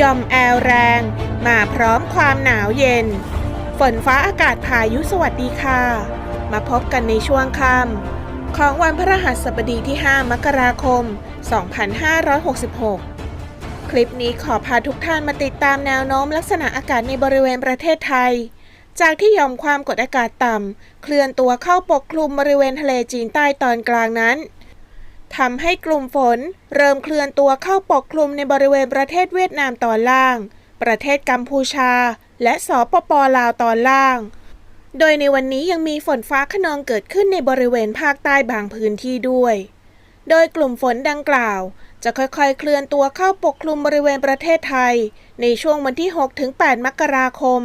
ยอมแอลแรงมาพร้อมความหนาวเย็นฝนฟ้าอากาศพายุสวัสดีค่ะมาพบกันในช่วงค่ำของวันพฤหัสบดีที่ 5 มกราคม 2566 คลิปนี้ขอพาทุกท่านมาติดตามแนวโน้มลักษณะอากาศในบริเวณประเทศไทยจากที่หย่อมความกดอากาศต่ำเคลื่อนตัวเข้าปกคลุมบริเวณทะเลจีนใต้ตอนกลางนั้นทำให้กลุ่มฝนเริ่มเคลื่อนตัวเข้าปกคลุมในบริเวณประเทศเวียดนามตอนล่างประเทศกัมพูชาและสปป.ลาวตอนล่างโดยในวันนี้ยังมีฝนฟ้าคะนองเกิดขึ้นในบริเวณภาคใต้บางพื้นที่ด้วยโดยกลุ่มฝนดังกล่าวจะค่อยๆเคลื่อนตัวเข้าปกคลุมบริเวณประเทศไทยในช่วงวันที่ 6-8 มกราคม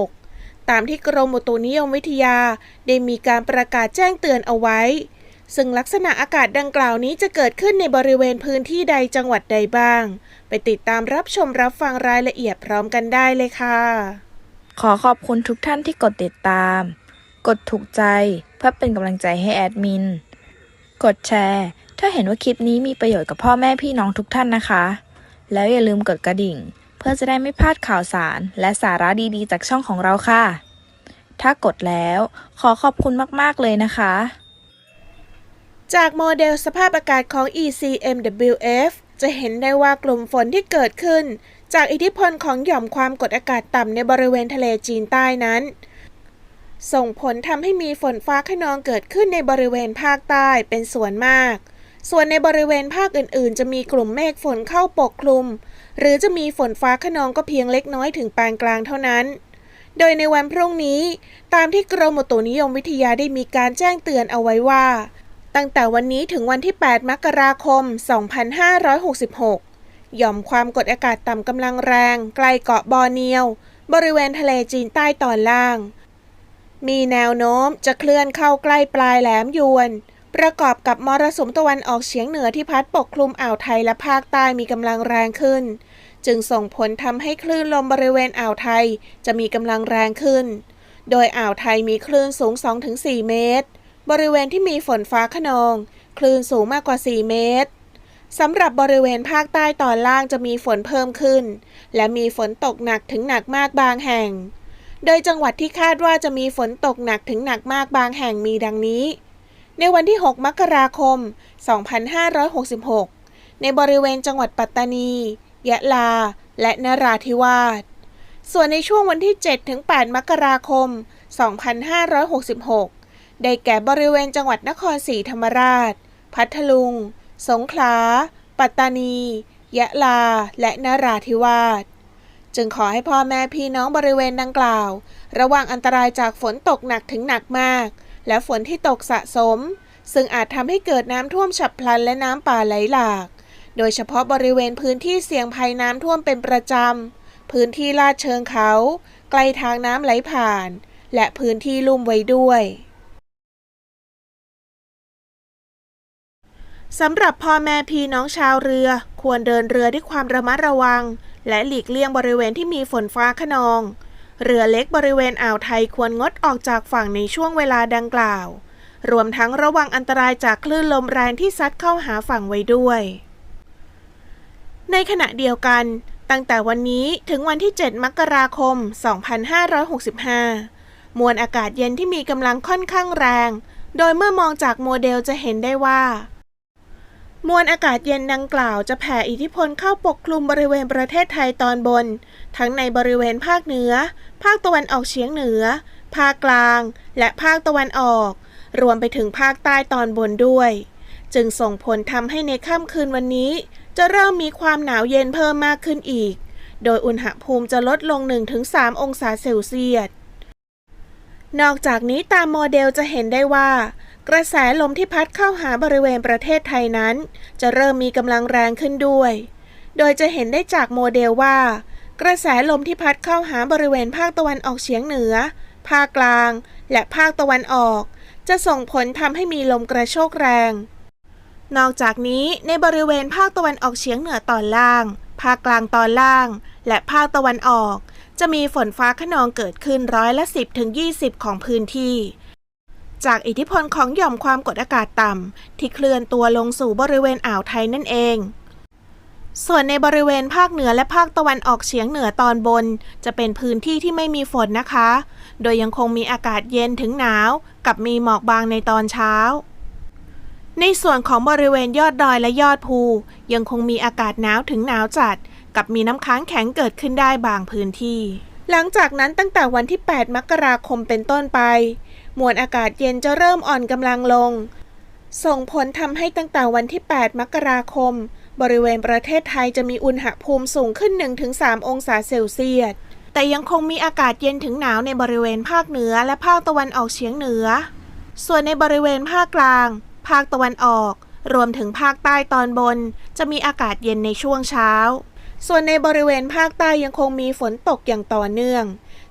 2566 ตามที่กรมอุตุนิยมวิทยาได้มีการประกาศแจ้งเตือนเอาไว้ซึ่งลักษณะอากาศดังกล่าวนี้จะเกิดขึ้นในบริเวณพื้นที่ใดจังหวัดใดบ้างไปติดตามรับชมรับฟังรายละเอียดพร้อมกันได้เลยค่ะขอขอบคุณทุกท่านที่กดติดตามกดถูกใจเพื่อเป็นกำลังใจให้แอดมินกดแชร์ถ้าเห็นว่าคลิปนี้มีประโยชน์กับพ่อแม่พี่น้องทุกท่านนะคะแล้วอย่าลืมกดกระดิ่งเพื่อจะได้ไม่พลาดข่าวสารและสาระดีๆจากช่องของเราค่ะถ้ากดแล้วขอขอบคุณมากๆเลยนะคะจากโมเดลสภาพอากาศของ ECMWF จะเห็นได้ว่ากลุ่มฝนที่เกิดขึ้นจากอิทธิพลของหย่อมความกดอากาศต่ำในบริเวณทะเลจีนใต้นั้นส่งผลทำให้มีฝนฟ้าคะนองเกิดขึ้นในบริเวณภาคใต้เป็นส่วนมากส่วนในบริเวณภาคอื่นๆจะมีกลุ่มเมฆฝนเข้าปกคลุมหรือจะมีฝนฟ้าคะนองก็เพียงเล็กน้อยถึงปานกลางเท่านั้นโดยในวันพรุ่งนี้ตามที่กรมอุตุนิยมวิทยาได้มีการแจ้งเตือนเอาไว้ว่าตั้งแต่วันนี้ถึงวันที่ 8 มกราคม 2566 หย่อมความกดอากาศต่ำกำลังแรงใกล้เกาะบอร์เนียวบริเวณทะเลจีนใต้ตอนล่างมีแนวโน้มจะเคลื่อนเข้าใกล้ปลายแหลมยวนประกอบกับมรสุมตะวันออกเฉียงเหนือที่พัดปกคลุมอ่าวไทยและภาคใต้มีกำลังแรงขึ้นจึงส่งผลทำให้คลื่นลมบริเวณอ่าวไทยจะมีกำลังแรงขึ้นโดยอ่าวไทยมีคลื่นสูง 2-4 เมตรบริเวณที่มีฝนฟ้าคะนองคลื่นสูงมากกว่า 4 เมตรสำหรับบริเวณภาคใต้ตอนล่างจะมีฝนเพิ่มขึ้นและมีฝนตกหนักถึงหนักมากบางแห่งโดยจังหวัดที่คาดว่าจะมีฝนตกหนักถึงหนักมากบางแห่งมีดังนี้ในวันที่ 6 มกราคม 2566 ในบริเวณจังหวัดปัตตานียะลาและนราธิวาสส่วนในช่วงวันที่ 7-8 มกราคม 2566 ได้แก่บริเวณจังหวัดนครศรีธรรมราชพัทลุงสงขลาปัตตานียะลาและนราธิวาสจึงขอให้พ่อแม่พี่น้องบริเวณดังกล่าวระวังอันตรายจากฝนตกหนักถึงหนักมากและฝนที่ตกสะสมซึ่งอาจทำให้เกิดน้ำท่วมฉับพลันและน้ำป่าไหลหลากโดยเฉพาะบริเวณพื้นที่เสี่ยงภัยน้ำท่วมเป็นประจำพื้นที่ลาดเชิงเขาใกล้ทางน้ำไหลผ่านและพื้นที่ลุ่มไว้ด้วยสำหรับพ่อแม่พี่น้องชาวเรือควรเดินเรือด้วยความระมัดระวังและหลีกเลี่ยงบริเวณที่มีฝนฟ้าคะนองเรือเล็กบริเวณอ่าวไทยควรงดออกจากฝั่งในช่วงเวลาดังกล่าวรวมทั้งระวังอันตรายจากคลื่นลมแรงที่ซัดเข้าหาฝั่งไว้ด้วยในขณะเดียวกันตั้งแต่วันนี้ถึงวันที่ 7 มกราคม 2565 มวลอากาศเย็นที่มีกำลังค่อนข้างแรงโดยเมื่อมองจากโมเดลจะเห็นได้ว่ามวลอากาศเย็นดังกล่าวจะแผ่อิทธิพลเข้าปกคลุมบริเวณประเทศไทยตอนบนทั้งในบริเวณภาคเหนือภาคตะวันออกเฉียงเหนือภาคกลางและภาคตะวันออกรวมไปถึงภาคใต้ตอนบนด้วยจึงส่งผลทำให้ในค่ำคืนวันนี้จะเริ่มมีความหนาวเย็นเพิ่มมากขึ้นอีกโดยอุณหภูมิจะลดลง 1-3 องศาเซลเซียสนอกจากนี้ตามโมเดลจะเห็นได้ว่ากระแสลมที่พัดเข้าหาบริเวณประเทศไทยนั้นจะเริ่มมีกำลังแรงขึ้นด้วยโดยจะเห็นได้จากโมเดลว่ากระแสลมที่พัดเข้าหาบริเวณภาคตะวันออกเฉียงเหนือภาคกลางและภาคตะวันออกจะส่งผลทำให้มีลมกระโชกแรงนอกจากนี้ในบริเวณภาคตะวันออกเฉียงเหนือตอนล่างภาคกลางตอนล่างและภาคตะวันออกจะมีฝนฟ้าคะนองเกิดขึ้น10-20%ของพื้นที่จากอิทธิพลของหย่อมความกดอากาศต่ำที่เคลื่อนตัวลงสู่บริเวณอ่าวไทยนั่นเอง ส่วนในบริเวณภาคเหนือและภาคตะวันออกเฉียงเหนือตอนบนจะเป็นพื้นที่ที่ไม่มีฝนนะคะ โดยยังคงมีอากาศเย็นถึงหนาวกับมีหมอกบางในตอนเช้า ในส่วนของบริเวณยอดดอยและยอดภูยังคงมีอากาศหนาวถึงหนาวจัดกับมีน้ำค้างแข็งเกิดขึ้นได้บางพื้นที่ หลังจากนั้นตั้งแต่วันที่ 8 มกราคมเป็นต้นไปมวลอากาศเย็นจะเริ่มอ่อนกำลังลงส่งผลทำให้ตั้งแต่วันที่ 8 มกราคมบริเวณประเทศไทยจะมีอุณหภูมิสูงขึ้น 1-3 องศาเซลเซียสแต่ยังคงมีอากาศเย็นถึงหนาวในบริเวณภาคเหนือและภาคตะวันออกเฉียงเหนือส่วนในบริเวณภาคกลางภาคตะวันออกรวมถึงภาคใต้ตอนบนจะมีอากาศเย็นในช่วงเช้าส่วนในบริเวณภาคใต้ยังคงมีฝนตกอย่างต่อเนื่อง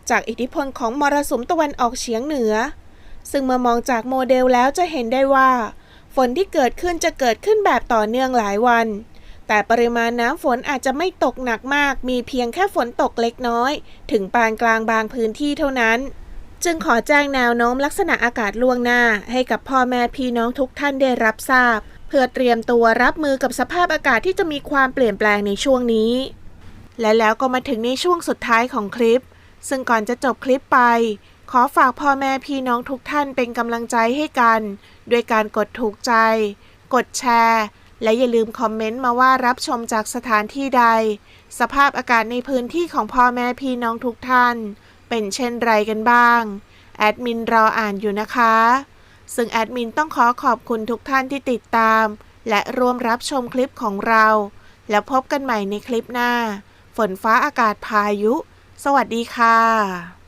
จากอิทธิพลของมรสุมตะวันออกเฉียงเหนือซึ่งเมื่อมองจากโมเดลแล้วจะเห็นได้ว่าฝนที่เกิดขึ้นจะเกิดขึ้นแบบต่อเนื่องหลายวันแต่ปริมาณน้ำฝนอาจจะไม่ตกหนักมากมีเพียงแค่ฝนตกเล็กน้อยถึงปานกลางบางพื้นที่เท่านั้นจึงขอแจ้งแนวโน้มลักษณะอากาศล่วงหน้าให้กับพ่อแม่พี่น้องทุกท่านได้รับทราบเพื่อเตรียมตัวรับมือกับสภาพอากาศที่จะมีความเปลี่ยนแปลงในช่วงนี้และแล้วก็มาถึงในช่วงสุดท้ายของคลิปซึ่งก่อนจะจบคลิปไปขอฝากพ่อแม่พี่น้องทุกท่านเป็นกำลังใจให้กันด้วยการกดถูกใจกดแชร์และอย่าลืมคอมเมนต์มาว่ารับชมจากสถานที่ใดสภาพอากาศในพื้นที่ของพ่อแม่พี่น้องทุกท่านเป็นเช่นไรกันบ้างแอดมินรออ่านอยู่นะคะซึ่งแอดมินต้องขอขอบคุณทุกท่านที่ติดตามและร่วมรับชมคลิปของเราแล้วพบกันใหม่ในคลิปหน้าฝนฟ้าอากาศพายุสวัสดีค่ะ